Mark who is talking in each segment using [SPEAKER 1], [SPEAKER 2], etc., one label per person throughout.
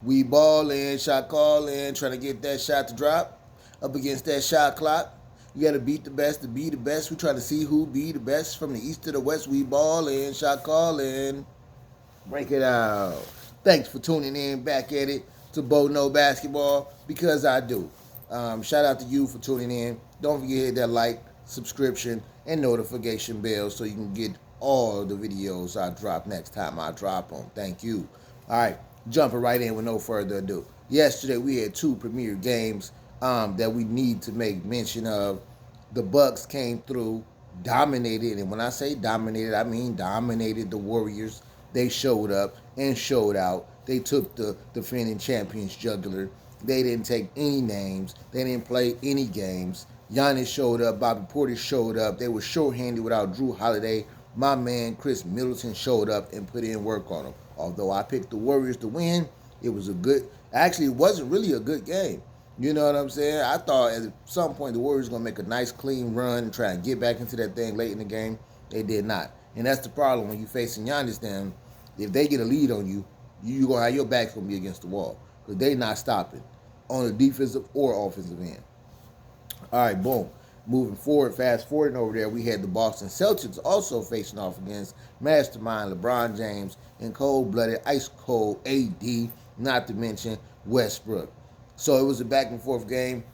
[SPEAKER 1] We ballin', shot callin', trying to get that shot to drop up against that shot clock. You got to beat the best to be the best. We try to see who be the best from the east to the west. We ballin', shot callin'. Break it out. Thanks for tuning in back at it to Bo No Basketball because I do. Shout out to you for tuning in. Don't forget to hit that like, subscription, and notification bell so you can get all the videos I drop next time I drop them. Thank you. All right, jumping right in with no further ado. Yesterday we had two premier games that we need to make mention of. The Bucks came through, dominated, and when I say dominated, I mean dominated the Warriors. They showed up and showed out. They took the defending champions jugular. They didn't take any names. They didn't play any games. Giannis showed up. Bobby Portis showed up. They were short-handed without Drew Holiday. My man Chris Middleton showed up and put in work on them. Although I picked the Warriors to win, it was a good. Actually, it wasn't really a good game. You know what I'm saying? I thought at some point the Warriors were going to make a nice clean run and try and get back into that thing late in the game. They did not. And that's the problem when you're facing Giannis. Then, if they get a lead on you, you're going to have your back's going to be against the wall because they're not stopping on the defensive or offensive end. All right, boom. Moving forward, fast forwarding over there, we had the Boston Celtics also facing off against Mastermind LeBron James and cold-blooded, ice-cold AD, not to mention Westbrook. So it was a back-and-forth game.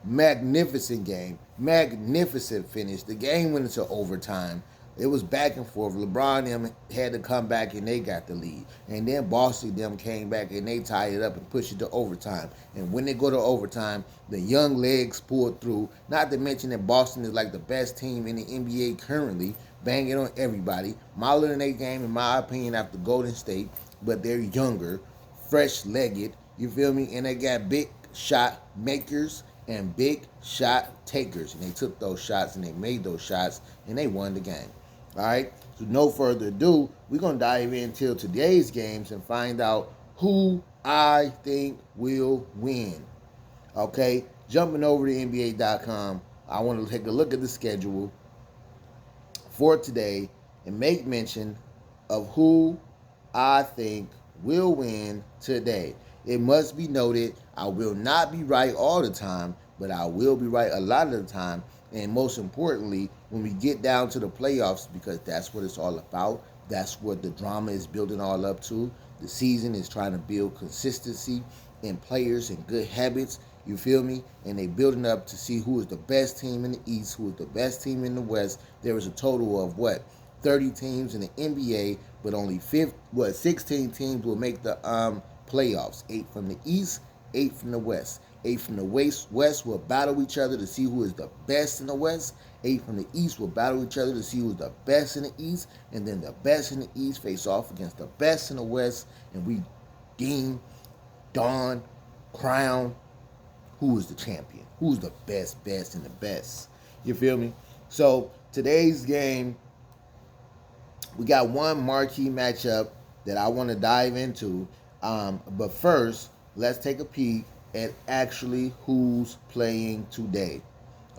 [SPEAKER 1] Magnificent game. Magnificent finish. The game went into overtime. It was back and forth. LeBron and them had to come back and they got the lead. And then Boston and them came back and they tied it up and pushed it to overtime. And when they go to overtime, the young legs pulled through. Not to mention that Boston is like the best team in the NBA currently, banging on everybody. Modeling their game, in my opinion, after Golden State. But they're younger, fresh-legged, you feel me? And they got big shot makers and big shot takers. And they took those shots and they made those shots and they won the game. All right? So no further ado, we're going to dive into today's games and find out who I think will win. Okay? Jumping over to NBA.com, I want to take a look at the schedule for today and make mention of who I think will win today. It must be noted, I will not be right all the time, but I will be right a lot of the time. And most importantly, when we get down to the playoffs, because that's what it's all about. That's what the drama is building all up to. The season is trying to build consistency in players and good habits. You feel me? And they building up to see who is the best team in the East, who is the best team in the West. There is a total of 30 teams in the NBA, but only 16 teams will make the playoffs. 8 from the East, 8 from the West. 8 from the West will battle each other to see who is the best in the West. 8 from the East will battle each other to see who's the best in the East. And then the best in the East face off against the best in the West. And we crown who is the champion. Who's the best, and the best. You feel me? So today's game, we got one marquee matchup that I want to dive into. But first, let's take a peek at actually who's playing today.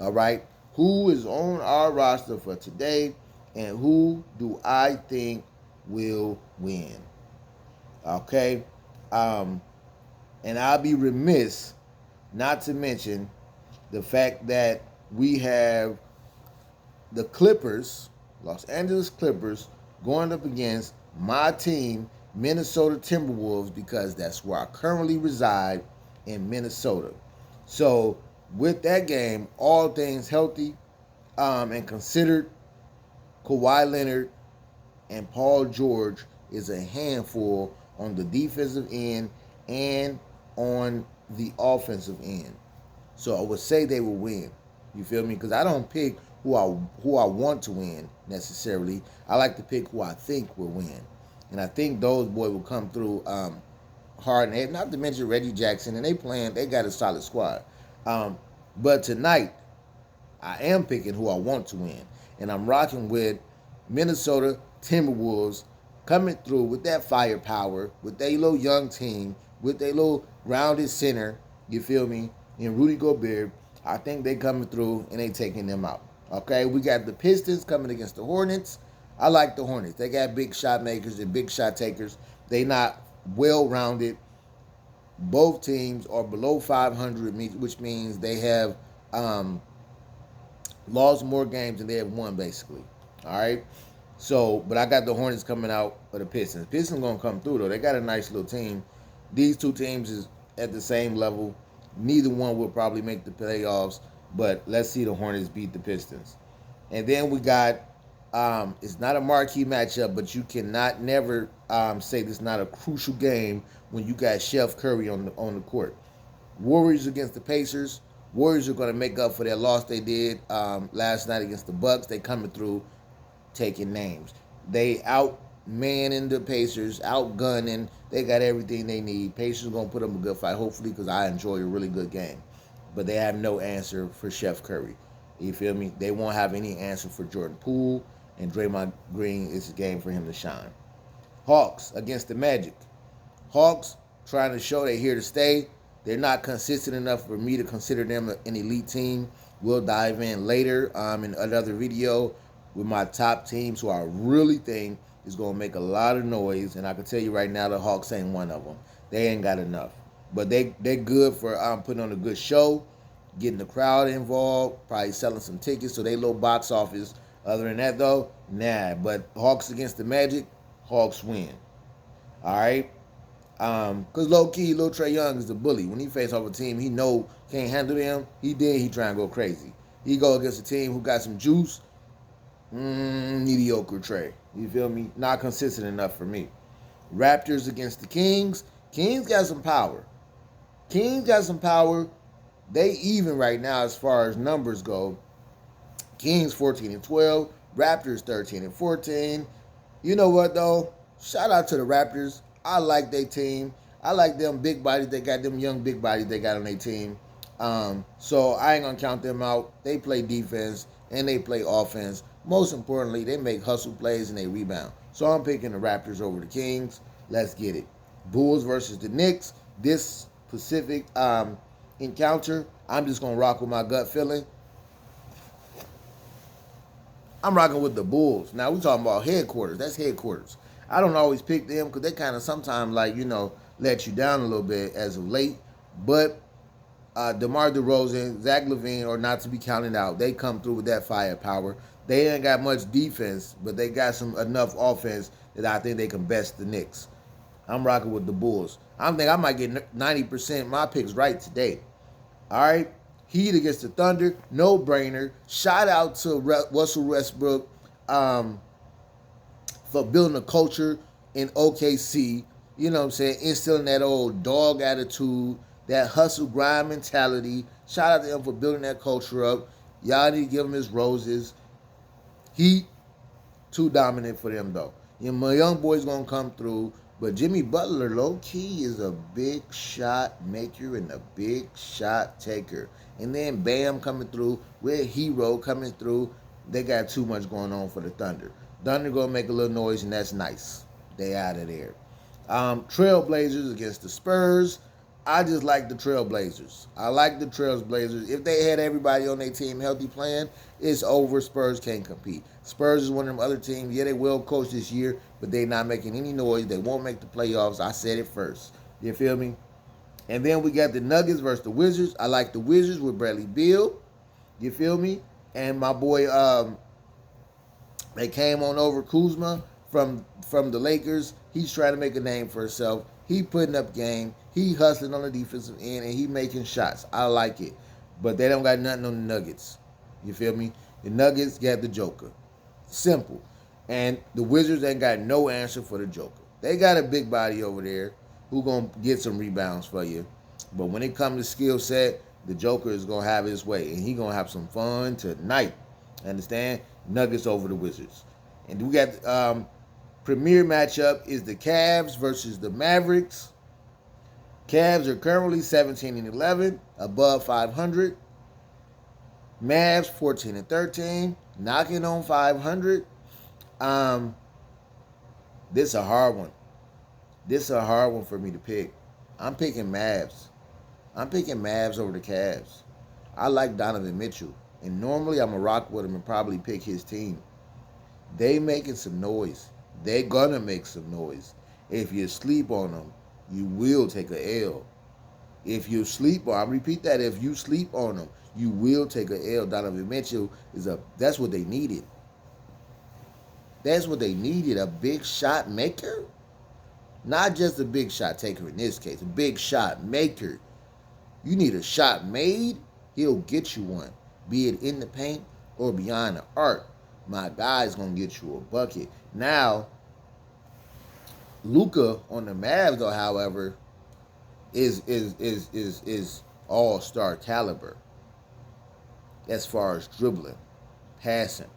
[SPEAKER 1] All right? Who is on our roster for today and who do I think will win? Okay? And I'll be remiss not to mention the fact that we have the Clippers, Los Angeles Clippers, going up against my team, Minnesota Timberwolves, because that's where I currently reside in Minnesota. So with that game, all things healthy and considered, Kawhi Leonard and Paul George is a handful on the defensive end and on the offensive end. So I would say they will win. You feel me? Because I don't pick who I want to win necessarily. I like to pick who I think will win. And I think those boys will come through hard and heavy. Not to mention Reggie Jackson, and they got a solid squad. But tonight, I am picking who I want to win. And I'm rocking with Minnesota Timberwolves coming through with that firepower, with their little young team, with their little rounded center, you feel me, and Rudy Gobert. I think they coming through and they taking them out. Okay, we got the Pistons coming against the Hornets. I like the Hornets. They got big shot makers and big shot takers. They not well-rounded. Both teams are below 500, which means they have lost more games than they have won, basically. All right. So, but I got the Hornets coming out for the Pistons. Pistons gonna come through though. They got a nice little team. These two teams is at the same level. Neither one will probably make the playoffs, but let's see the Hornets beat the Pistons. And then we got it's not a marquee matchup, but you cannot never say this is not a crucial game when you got Chef Curry on the court. Warriors against the Pacers. Warriors are going to make up for their loss they did last night against the Bucks. They coming through taking names. They outmanning the Pacers, outgunning. They got everything they need. Pacers going to put them a good fight, hopefully, because I enjoy a really good game. But they have no answer for Chef Curry. You feel me? They won't have any answer for Jordan Poole, and Draymond Green is a game for him to shine. Hawks against the Magic. Hawks trying to show they're here to stay. They're not consistent enough for me to consider them an elite team. We'll dive in later in another video with my top teams who I really think is going to make a lot of noise. And I can tell you right now, the Hawks ain't one of them. They ain't got enough. But they're good for putting on a good show, getting the crowd involved, probably selling some tickets so they low box office. Other than that, though, nah. But Hawks against the Magic, Hawks win. All right? Because low-key, Lil Trae Young is the bully. When he face off a team he know can't handle them, he try and go crazy. He go against a team who got some juice, mediocre Trae. You feel me? Not consistent enough for me. Raptors against the Kings. Kings got some power. They even right now as far as numbers go. Kings 14-12, Raptors 13-14. You know what though? Shout out to the Raptors. I like their team. I like them big bodies. They got them young big bodies they got on their team. So I ain't gonna count them out. They play defense and they play offense. Most importantly, they make hustle plays and they rebound. So I'm picking the Raptors over the Kings. Let's get it. Bulls versus the Knicks. This specific encounter, I'm just gonna rock with my gut feeling. I'm rocking with the Bulls. Now, we're talking about headquarters. That's headquarters. I don't always pick them because they kind of sometimes, let you down a little bit as of late. But DeMar DeRozan, Zach LaVine are not to be counted out. They come through with that firepower. They ain't got much defense, but they got enough offense that I think they can best the Knicks. I'm rocking with the Bulls. I think I might get 90% of my picks right today. All right? Heat against the Thunder, no brainer. Shout out to Russell Westbrook for building a culture in OKC. You know what I'm saying? Instilling that old dog attitude, that hustle grind mentality. Shout out to him for building that culture up. Y'all need to give him his roses. Heat, too dominant for them though. My young boy's gonna come through. But Jimmy Butler, low-key, is a big shot maker and a big shot taker. And then Bam coming through, with Hero coming through. They got too much going on for the Thunder. Thunder going to make a little noise, and that's nice. They out of there. Trailblazers against the Spurs. I just like the Trailblazers. I like the Trailblazers. If they had everybody on their team healthy playing, it's over. Spurs can't compete. Spurs is one of them other teams. Yeah, they will coach this year, but they not making any noise. They won't make the playoffs. I said it first. You feel me? And then we got the Nuggets versus the Wizards. I like the Wizards with Bradley Beal. You feel me? And my boy, they came on over Kuzma from the Lakers. He's trying to make a name for himself. He putting up game. He hustling on the defensive end, and he making shots. I like it. But they don't got nothing on the Nuggets. You feel me? The Nuggets got the Joker. Simple. And the Wizards ain't got no answer for the Joker. They got a big body over there who going to get some rebounds for you. But when it comes to skill set, the Joker is going to have his way. And he going to have some fun tonight. Understand? Nuggets over the Wizards. And we got premier matchup is the Cavs versus the Mavericks. Cavs are currently 17-11, above 500. Mavs 14-13, knocking on 500. This is a hard one. This is a hard one for me to pick. I'm picking Mavs. I'm picking Mavs over the Cavs. I like Donovan Mitchell, and normally I'm a rock with him and probably pick his team. They making some noise. They gonna make some noise. If you sleep on them, you will take a L. If you sleep, or I repeat that, if you sleep on them, you will take a L. Donovan Mitchell that's what they needed. That's what they needed, a big shot maker. Not just a big shot taker in this case, a big shot maker. You need a shot made, he'll get you one. Be it in the paint or beyond the arc. My guy's gonna get you a bucket. Now, Luka on the Mavs, though, however, is all-star caliber as far as dribbling, passing,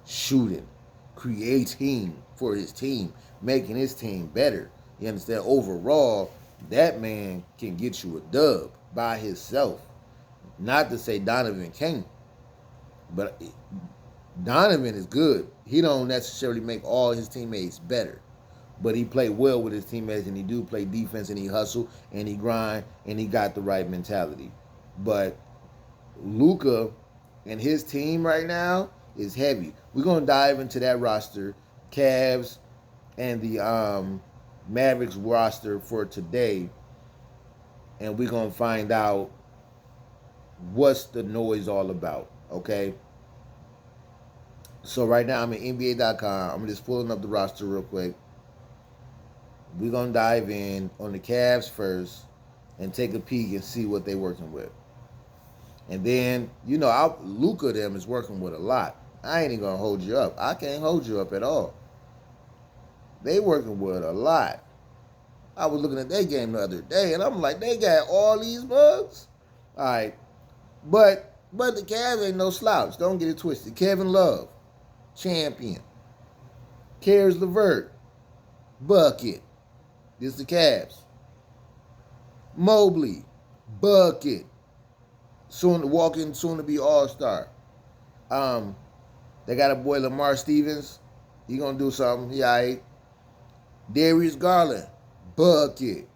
[SPEAKER 1] shooting, creating for his team, making his team better. You understand? Overall, that man can get you a dub by himself. Not to say Donovan can't, but Donovan is good. He don't necessarily make all his teammates better, but he played well with his teammates, and he do play defense, and he hustle, and he grind, and he got the right mentality. But Luka and his team right now is heavy. We're gonna dive into that roster, Cavs and the Mavericks roster for today, and we're gonna find out what's the noise all about. Okay. So right now I'm at NBA.com. I'm just pulling up the roster real quick. We're going to dive in on the Cavs first and take a peek and see what they're working with. And then, Luka them is working with a lot. I ain't even going to hold you up. I can't hold you up at all. They working with a lot. I was looking at their game the other day, and I'm like, they got all these bugs? All right. But the Cavs ain't no slouch. Don't get it twisted. Kevin Love, champion. Caris LeVert, bucket. This is the Cavs. Mobley, bucket. Soon to be all-star. They got a boy Lamar Stevens. He gonna do something. He all right. Darius Garland, bucket.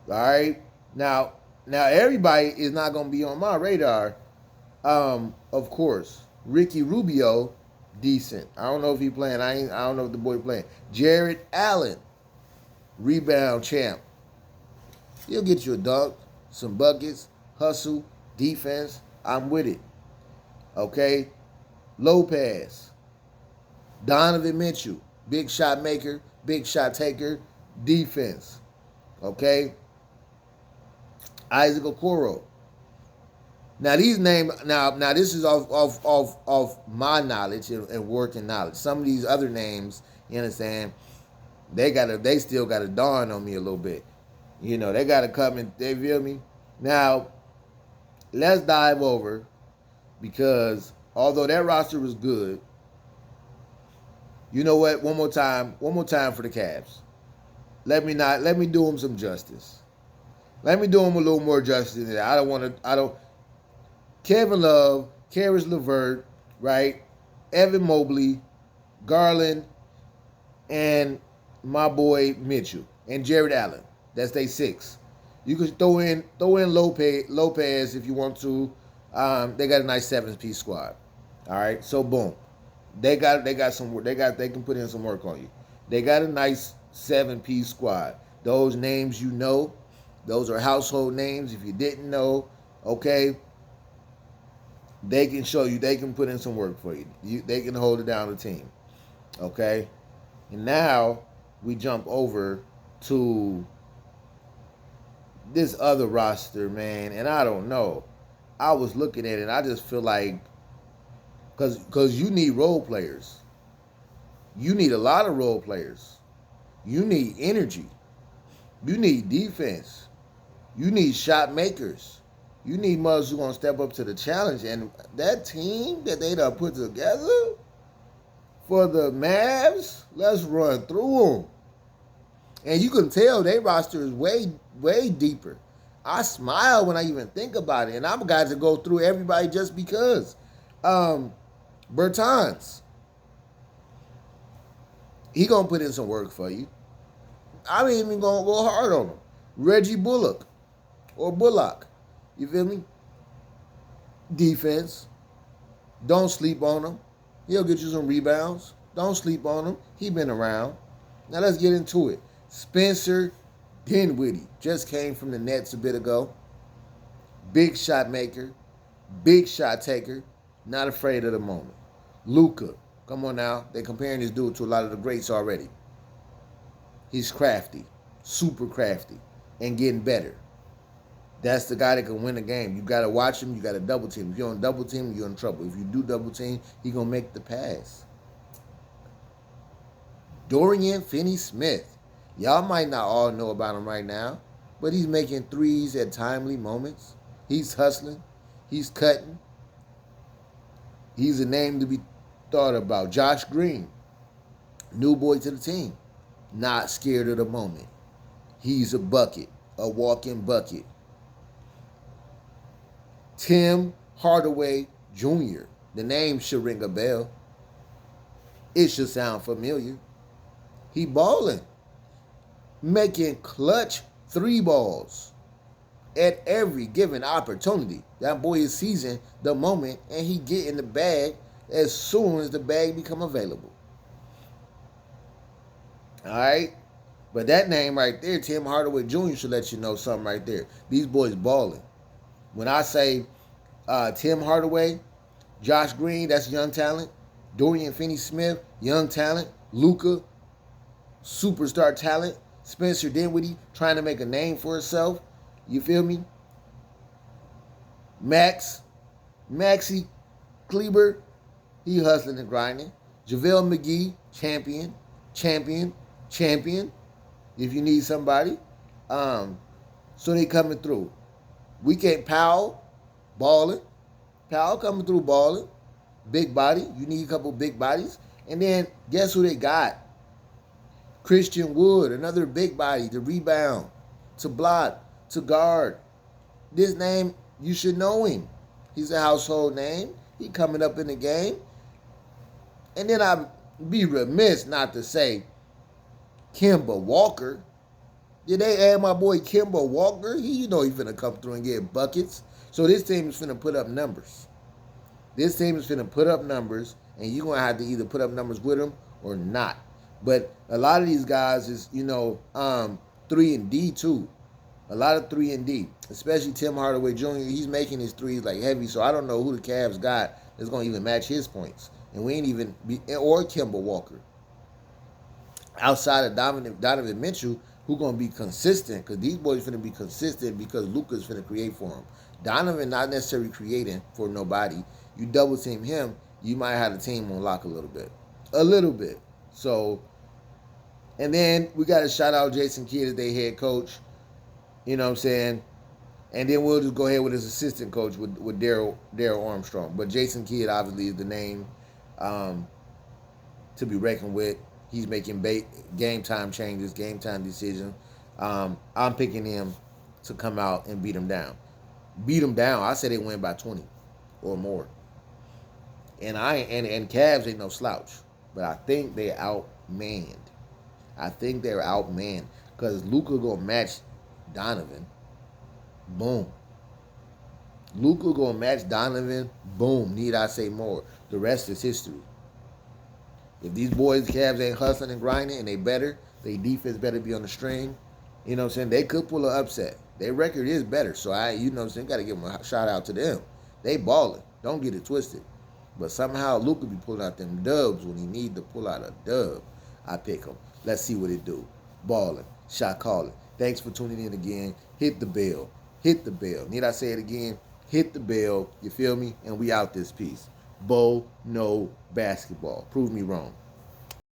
[SPEAKER 1] All right. Now everybody is not gonna be on my radar. Of course, Ricky Rubio, decent. I don't know if he playing. I don't know if the boy playing. Jared Allen, rebound champ. He'll get you a dunk, some buckets, hustle, defense. I'm with it. Okay. Lopez, Donovan Mitchell, big shot maker, big shot taker, defense. Okay. Isaac Okoro. Now these names. Now this is off my knowledge and working knowledge. Some of these other names, you understand, they still gotta dawn on me a little bit. They gotta come and they feel me. Now, let's dive over, because although that roster was good, you know what? One more time for the Cavs. Let me do them some justice. Let me do them a little more justice than that. Kevin Love, Caris LeVert, right? Evan Mobley, Garland, and my boy Mitchell, and Jared Allen. That's they six. You could throw in Lopez if you want to. They got a nice 7-piece squad. All right, so boom, they can put in some work on you. They got a nice 7-piece squad. Those names those are household names. If you didn't know, okay. They can show you. They can put in some work for you. They can hold it down the team. Okay? And now we jump over to this other roster, man. And I don't know. I was looking at it, and I just feel like, because you need role players. You need a lot of role players. You need energy. You need defense. You need shot makers. You need mothers who going to step up to the challenge. And that team that they done put together for the Mavs, let's run through them. And you can tell their roster is way, way deeper. I smile when I even think about it. And I'm got to go through everybody just because. Bertans, he going to put in some work for you. I ain't even going to go hard on him. Reggie Bullock. You feel me? Defense. Don't sleep on him. He'll get you some rebounds. Don't sleep on him. He been around. Now let's get into it. Spencer Dinwiddie just came from the Nets a bit ago. Big shot maker, big shot taker, not afraid of the moment. Luka, come on now. They're comparing this dude to a lot of the greats already. He's crafty, super crafty, and getting better. That's the guy that can win a game. You got to watch him. You got to double team. If you don't double team, you're in trouble. If you do double team, he going to make the pass. Dorian Finney-Smith. Y'all might not all know about him right now, but he's making threes at timely moments. He's hustling. He's cutting. He's a name to be thought about. Josh Green, new boy to the team. Not scared of the moment. He's a bucket, a walking bucket. Tim Hardaway Jr. The name should ring a bell. It should sound familiar. He balling. Making clutch 3 balls at every given opportunity. That boy is seizing the moment, and he get in the bag as soon as the bag become available. All right? But that name right there, Tim Hardaway Jr., should let you know something right there. These boys balling. When I say Tim Hardaway, Josh Green, that's young talent. Dorian Finney-Smith, young talent. Luka, superstar talent. Spencer Dinwiddie, trying to make a name for himself. You feel me? Maxi Kleber, he hustling and grinding. JaVale McGee, champion. If you need somebody. So they coming through. We can't Powell, balling. Powell coming through balling. Big body. You need a couple big bodies. And then guess who they got? Christian Wood, another big body to rebound, to block, to guard. This name, you should know him. He's a household name. He coming up in the game. And then I'd be remiss not to say Kemba Walker. Did they add my boy Kemba Walker? He finna come through and get buckets. So this team is finna put up numbers. This team is finna put up numbers, and you're going to have to either put up numbers with them or not. But a lot of these guys is, 3 and D too. A lot of 3 and D, especially Tim Hardaway Jr. He's making his threes like heavy, so I don't know who the Cavs got that's going to even match his points. And we ain't even, or Kemba Walker. Outside of Donovan Mitchell, who going to be consistent, because these boys finna be consistent because Luka's finna create for him. Donovan not necessarily creating for nobody. You double team him, you might have the team on lock a little bit. A little bit. So, and then we got to shout out Jason Kidd as their head coach. You know what I'm saying? And then we'll just go ahead with his assistant coach with Daryl Armstrong. But Jason Kidd obviously is the name to be reckoned with. He's making game time changes, game time decisions. I'm picking him to come out and beat him down. I say they win by 20 or more. And Cavs ain't no slouch. But I think they're outmanned. Because Luka gonna match Donovan. Boom. Luka gonna match Donovan. Boom. Need I say more? The rest is history. If these boys, Cavs, ain't hustling and grinding and they better, their defense better be on the string. You know what I'm saying? They could pull an upset. Their record is better. So got to give them a shout out to them. They balling. Don't get it twisted. But somehow Luka be pulling out them dubs when he need to pull out a dub. I pick him. Let's see what it do. Balling. Shot calling. Thanks for tuning in again. Hit the bell. Need I say it again? Hit the bell. You feel me? And we out this piece. Bo, no basketball. Prove me wrong.